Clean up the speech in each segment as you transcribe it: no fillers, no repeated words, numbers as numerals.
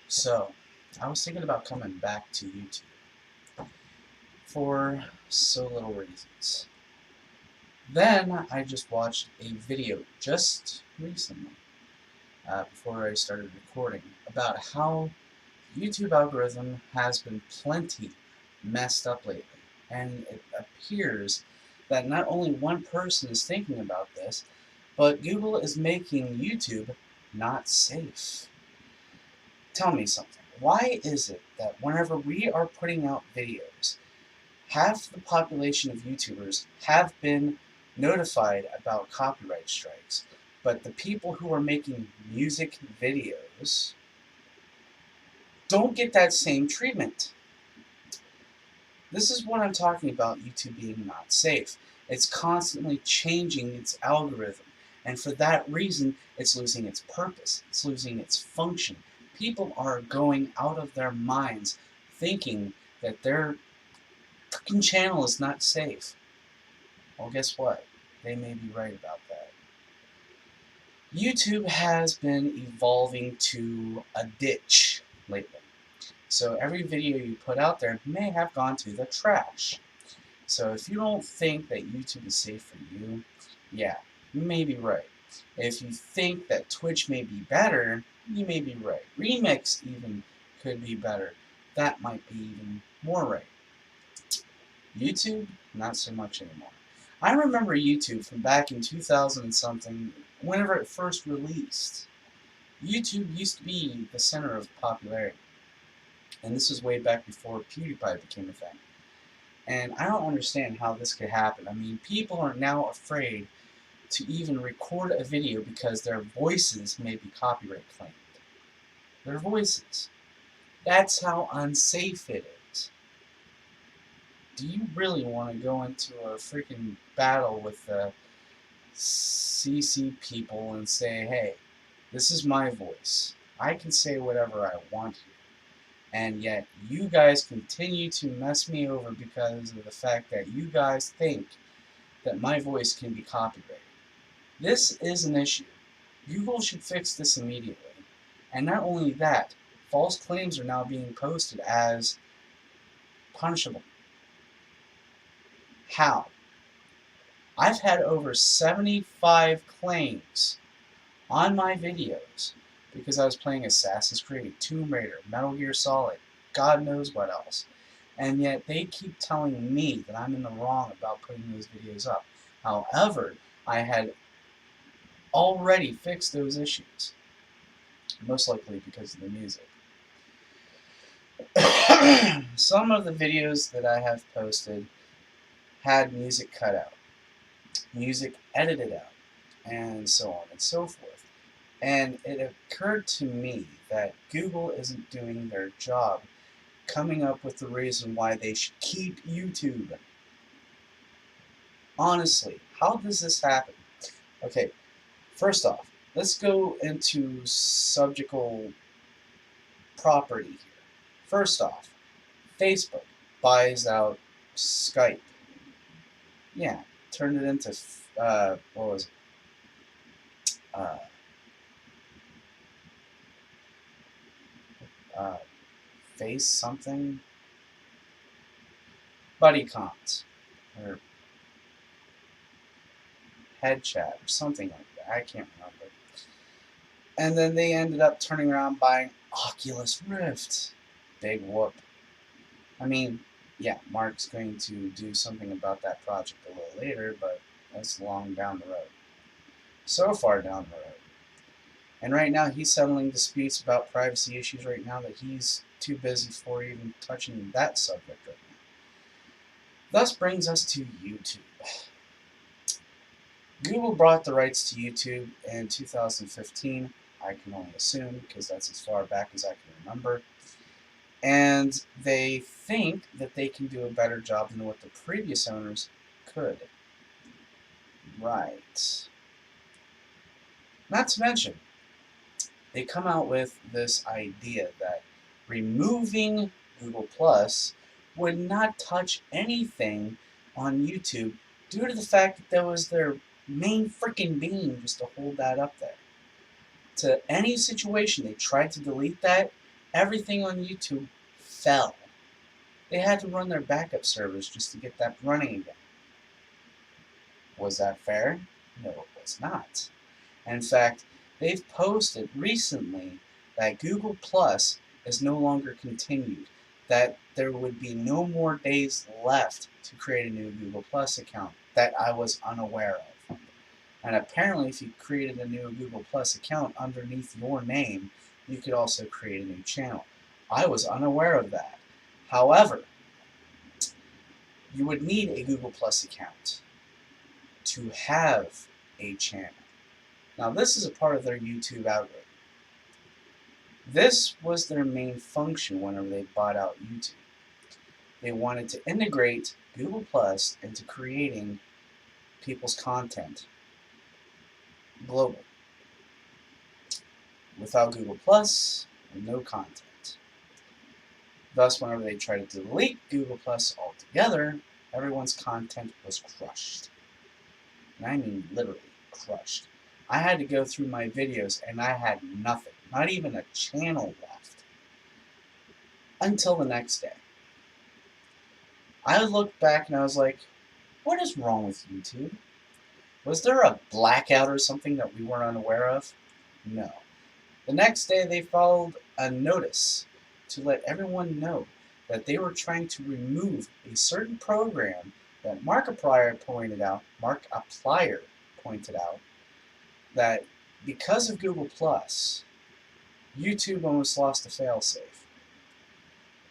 So, I was thinking about coming back to YouTube for so little reasons. Then I just watched a video just recently, before I started recording, about how YouTube algorithm has been plenty messed up lately. And it appears that not only one person is thinking about this, but Google is making YouTube not safe. Tell me something. Why is it that whenever we are putting out videos, half the population of YouTubers have been notified about copyright strikes, but the people who are making music videos don't get that same treatment? This is what I'm talking about YouTube being not safe. It's constantly changing its algorithm, and for that reason, it's losing its purpose, it's losing its function. People are going out of their minds thinking that their fucking channel is not safe. Well, guess what? They may be right about that. YouTube has been evolving to a ditch lately. So every video you put out there may have gone to the trash. So if you don't think that YouTube is safe for you, yeah, you may be right. If you think that Twitch may be better, you may be right. Remix even could be better. That might be even more right. YouTube, not so much anymore. I remember YouTube from back in 2000 and something, whenever it first released. YouTube used to be the center of popularity. And this was way back before PewDiePie became a thing. And I don't understand how this could happen. I mean, people are now afraid to even record a video because their voices may be copyright claimed. Their voices. That's how unsafe it is. Do you really want to go into a freaking battle with the CC people and say, hey, this is my voice. I can say whatever I want here. And yet you guys continue to mess me over because of the fact that you guys think that my voice can be copyrighted. This is an issue. Google should fix this immediately. And not only that, false claims are now being posted as punishable. How? I've had over 75 claims on my videos because I was playing Assassin's Creed, Tomb Raider, Metal Gear Solid, God knows what else. And yet they keep telling me that I'm in the wrong about putting those videos up. However, I had already fixed those issues, most likely because of the music. Some of the videos that I have posted had music cut out, music edited out, and so on and so forth. And it occurred to me that Google isn't doing their job coming up with the reason why they should keep YouTube. Honestly, how does this happen? Okay, first off, let's go into subjectal property here. First off, Facebook buys out Skype. Yeah, turned it into, what was it? Uh, uh, Face something? BuddyCons. Or HeadChat, or something like that. I can't remember. And then they ended up turning around buying Oculus Rift. Big whoop. I mean, yeah, Mark's going to do something about that project a little later, but that's long down the road. So far down the road. And right now he's settling disputes about privacy issues right now that he's too busy for even touching that subject right now. Thus brings us to YouTube. Google brought the rights to YouTube in 2015. I can only assume because that's as far back as I can remember. And they think that they can do a better job than what the previous owners could. Right. Not to mention, they come out with this idea that removing Google Plus would not touch anything on YouTube due to the fact that that was their main freaking beam just to hold that up there. to any situation they tried to delete that, everything on YouTube fell. They had to run their backup servers just to get that running again. Was that fair? No, it was not. In fact, they've posted recently that Google Plus is no longer continued, that there would be no more days left to create a new Google Plus account that I was unaware of. And apparently, if you created a new Google Plus account underneath your name, you could also create a new channel. I was unaware of that. However, you would need a Google Plus account to have a channel. Now, this is a part of their YouTube algorithm. This was their main function whenever they bought out YouTube. They wanted to integrate Google Plus into creating people's content globally. Without Google Plus, no content. Thus, whenever they tried to delete Google Plus altogether, everyone's content was crushed. And I mean literally crushed. I had to go through my videos and I had nothing, not even a channel left, until the next day. I looked back and I was like, what is wrong with YouTube? Was there a blackout or something that we weren't unaware of? No. The next day they filed a notice to let everyone know that they were trying to remove a certain program that Markiplier pointed out, that because of Google Plus, YouTube almost lost a failsafe.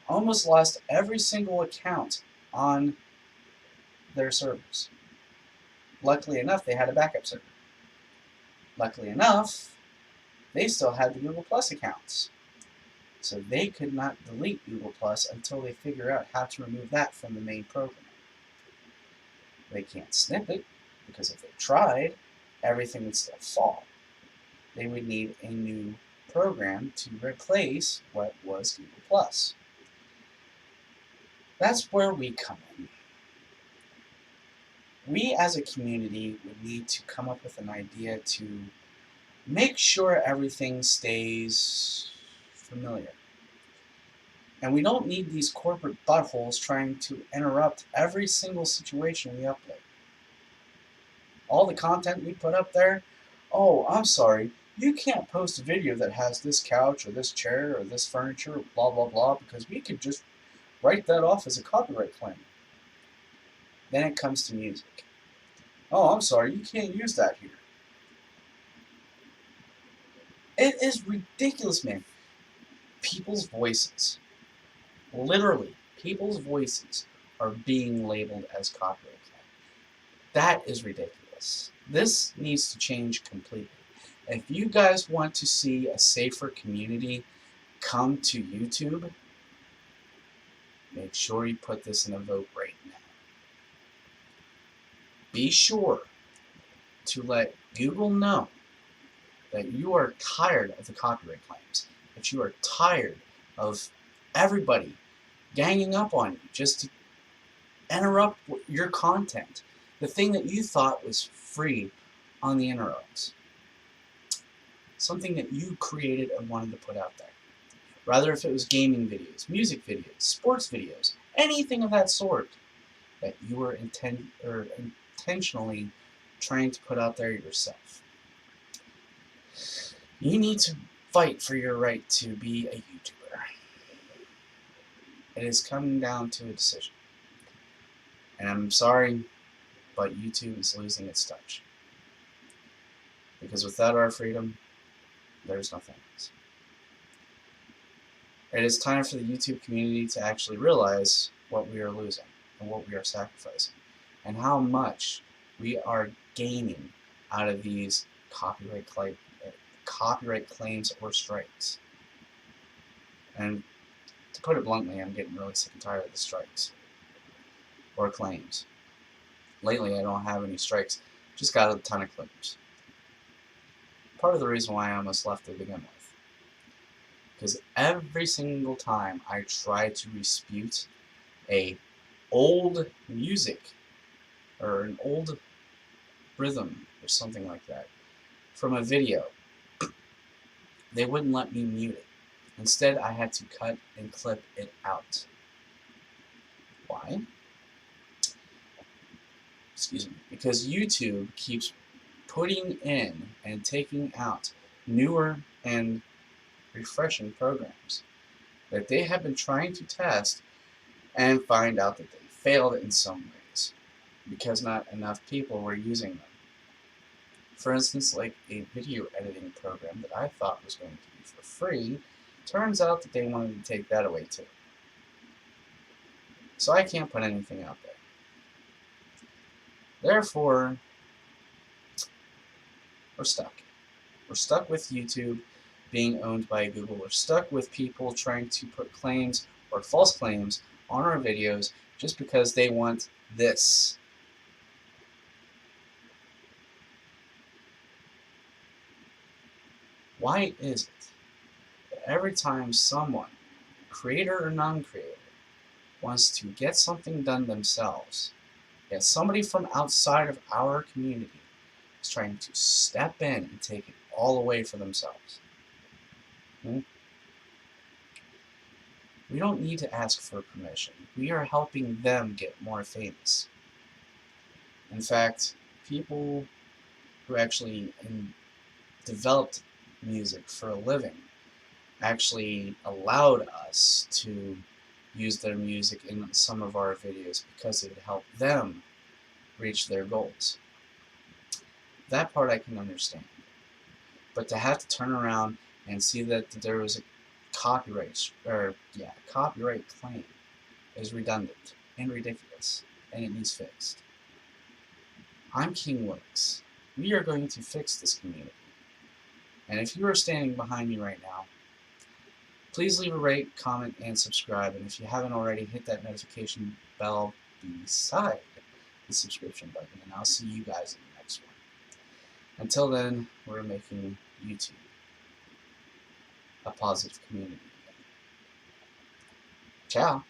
Almost lost every single account on their servers. Luckily enough, they had a backup server. Luckily enough, they still had the Google Plus accounts. So they could not delete Google Plus until they figure out how to remove that from the main program. They can't snip it, because if they tried, everything would still fall. They would need a new program to replace what was Google Plus. That's where we come in. We as a community would need to come up with an idea to make sure everything stays familiar. And we don't need these corporate buttholes trying to interrupt every single situation we upload. All the content we put up there, oh, I'm sorry, you can't post a video that has this couch or this chair or this furniture, blah, blah, blah, because we could just write that off as a copyright claim. Then it comes to music. Oh, I'm sorry, you can't use that here. It is ridiculous, man. People's voices, literally, people's voices are being labeled as copyright claim. That is ridiculous. This needs to change completely. If you guys want to see a safer community come to YouTube, make sure you put this in a vote right now. Be sure to let Google know that you are tired of the copyright claims, that you are tired of everybody ganging up on you just to interrupt your content, the thing that you thought was free on the interwebs, something that you created and wanted to put out there. Rather if it was gaming videos, music videos, sports videos, anything of that sort that you were intentionally trying to put out there yourself. You need to fight for your right to be a YouTuber. It is coming down to a decision. And I'm sorry, but YouTube is losing its touch. Because without our freedom, there's nothing else. It is time for the YouTube community to actually realize what we are losing and what we are sacrificing and how much we are gaining out of these copyright claims or strikes. And to put it bluntly, I'm getting really sick and tired of the strikes or claims. Lately, I don't have any strikes, just got a ton of claims. Part of the reason why I almost left to begin with. Because every single time I try to dispute a old music or an old rhythm or something like that from a video, they wouldn't let me mute it. Instead, I had to cut and clip it out. Why? Excuse me. Because YouTube keeps putting in and taking out newer and refreshing programs that they have been trying to test and find out that they failed in some ways because not enough people were using them. For instance, like a video editing program that I thought was going to be for free, turns out that they wanted to take that away too. So I can't put anything out there. Therefore, we're stuck. We're stuck with YouTube being owned by Google. We're stuck with people trying to put claims or false claims on our videos just because they want this. Why is it that every time someone, creator or non-creator, wants to get something done themselves, yet somebody from outside of our community is trying to step in and take it all away for themselves? We don't need to ask for permission. We are helping them get more famous. In fact, people who actually developed music for a living actually allowed us to use their music in some of our videos because it would help them reach their goals. That part I can understand. But to have to turn around and see that there was a copyright claim is redundant and ridiculous, and it needs fixed. I'm King Linux. We are going to fix this community. And if you are standing behind me right now, please leave a rate, comment, and subscribe. And if you haven't already, hit that notification bell beside the subscription button. And I'll see you guys in the next one. Until then, we're making YouTube a positive community. Ciao.